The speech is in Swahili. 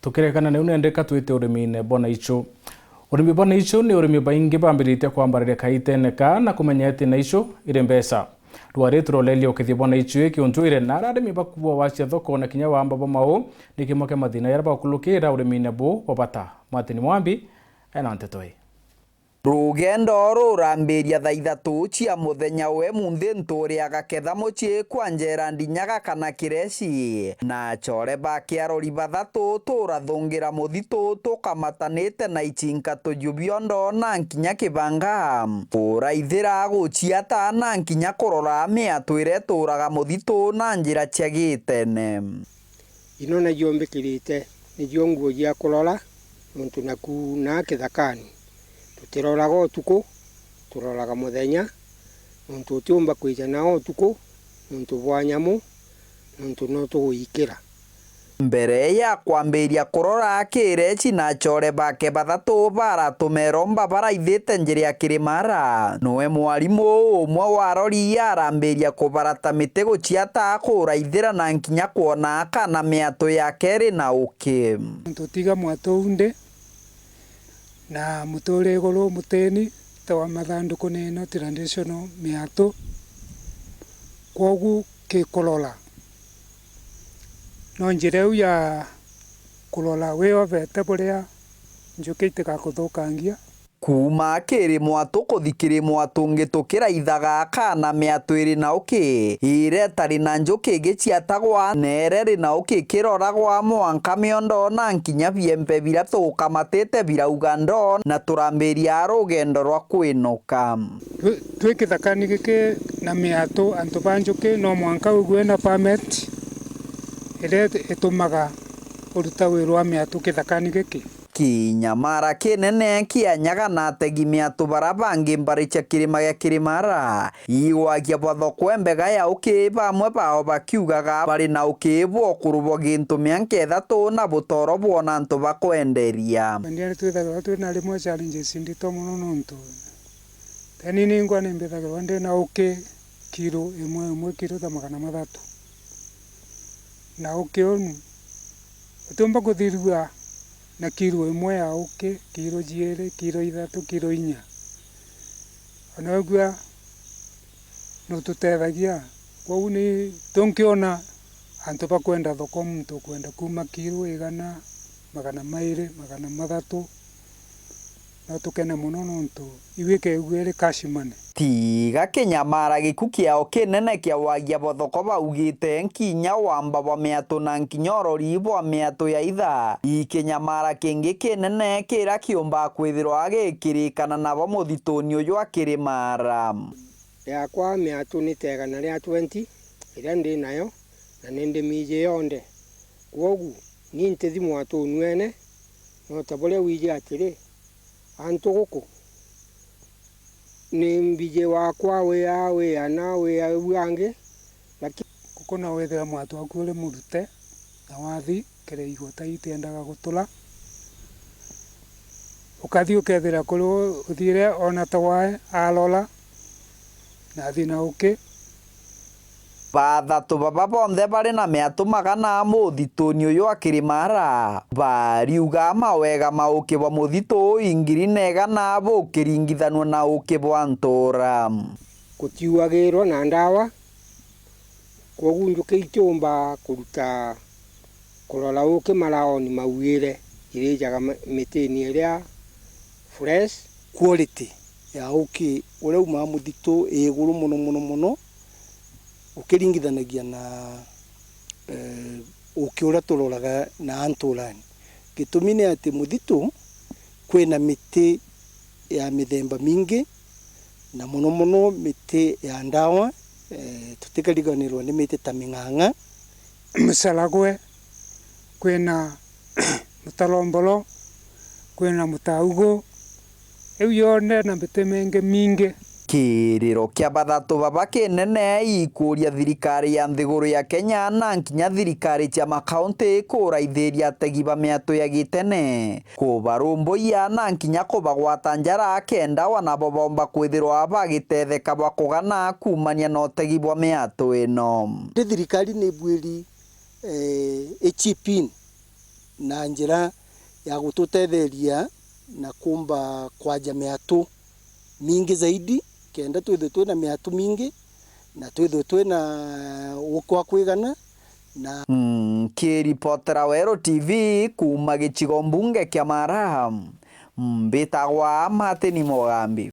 tukirekana ne unendeka twite urimine bona icho urimi bona icho ni urimi baingi bambirite kwambarire kaiteneka na kumenya ati na icho ire mbesa rwari turolelio kithi bona icho ikiontuire narade mibakuwa wacia thoko na kinya wamba bomao nikimoke mathina yaraba kulukira urimine bo wabata Martin Mwambi ena ntetoi rugendo rurambiria thaa ithatu cia muthenya we munthi nturi agaketha mucii kwa njera ndinyaga kana kireci na chore baki arori bathatu turathungira muthitu tukamatanite na ichinka tujubiondo na nkinya kibanga uraithira guciata na nkinya kurora miatwire turaga muthitu na njira cia gitene ino na yombekirite ni jonguo ya kurora muntu naku na kithakani tutiroraga utuku turoraga muthenya muntu utiumba kwijana utuku muntu bwa nyamu muntu no tuguikira mbere ya kwambiria kurora kireci na chore bake bathatu baratumera baraithite njira ya Kirimara nowe mwarimu umwe warori arambiria kubarata mite guciata kuraithira na nkinya kuona kana miato ya keri na uki tutiga mwato unde na mutore iguru muteni tawa mathanduku nino traditional miato kogu kikolora no njireu ya kulola weo vete buria njuki itikakuthukangia kuma kiri mwatu kuthikiri mwatu ngitukira ithaga kana miatwiri na uki ire tari na njuki giciatagwa nereri na uki kiroragwa mwanka miondo na nkinya biembe biratu kamatete biraugando na turambiria rugendo rwa kwinuka twikithakani giki na miatu antu banjuki no mwanka ugwe na permit ire itumaga uruta wirwa miatu kithakani giki Kinyamara kinene kianyaga na ategi miatu barabangi mbaricha kirima ya Kirimara iwagia botho kwembega ya uki bamwe bao bakiugaga bari na uki bwo kurubo gintu mianke thatu na butoro bwona ntu bakwenderia ndiye twithaga twina rimwe challenges ndito muno nontu tani ningwa nimbithaga ndi na uki kilo imwe kilo ta 300 na uki onu utumba kuthirua na kilo imwe ya uki kilo jiere kilo ithatu kilo 4 onagua no tutethagia kwau ni tunkiona antu bakwenda thoko muntu kwenda kuma kilo 100 200 300 no tukene muno nontu iwike igwere kashimane tiga Kinyamara giku kiao kinene kia wagia bothoko baugite nkinya wamba bwa miatu na nkinyorori bwa miatu ya itha Kinyamara kingi kinene kira kiumba kwithirwa agikirikana nabo muthituni uyu Kirimara yakwa miatu ni tegana ria 20 ira ndi nayo na nindi mije yonde kwogu ni ntithi mwatu nwene no tabole wije atiri antu guku ni mbije wakwa we ana we wange lakini kuko na wethera mwatu akure murute na wathi kire igota itendaga gutula ukathi ukethira kuri uthire ona tawae alola na thina uki bathatu baba bonthe bari na miatu magana muthituni uyu wa Kirimara bariuga mawega mauki bwa muthitu ingiri negana bukiringithanwa na uki bwa ntura kutiwagirwa na ndawa kwogu njuki ikiumba kuruta kurola uki maraoni mawire irijaga mitini iria fresh quality ya uki ule uma muthitu iguru muno ukiringithanagia na uki ura turoraga na anturani gitumi ni ati muthitu kwina miti ya mithemba mingi na muno miti ya ndawa tutikariganirwa ni miti ta ming'ang'a msalagwe kwina mutalombolo kwina mutaugo eu yone na miti mingi kiriro kia bathatu baba kinene ikuria thirikari ya nthiguru ya Kenya na nkinya thirikari cia makaunti kuraithiria ategi ba miatu ya gitene kubarumbuia na nkinya kubagwata njara kenda wanabo bomba kwithirwa bagitetheka bwa kugana kumania na utegi bwa miatu ino thirikari ni bwiri ichipin na njira ya gututetheria na kumba kwaja miatu mingi zaidi kenda twithe twina miatu mingi na twithe twina ukwa kwigana na kiripotera Wero TV kuma gicigo mbunge kia Mara mbitagwa Martin Mugambi.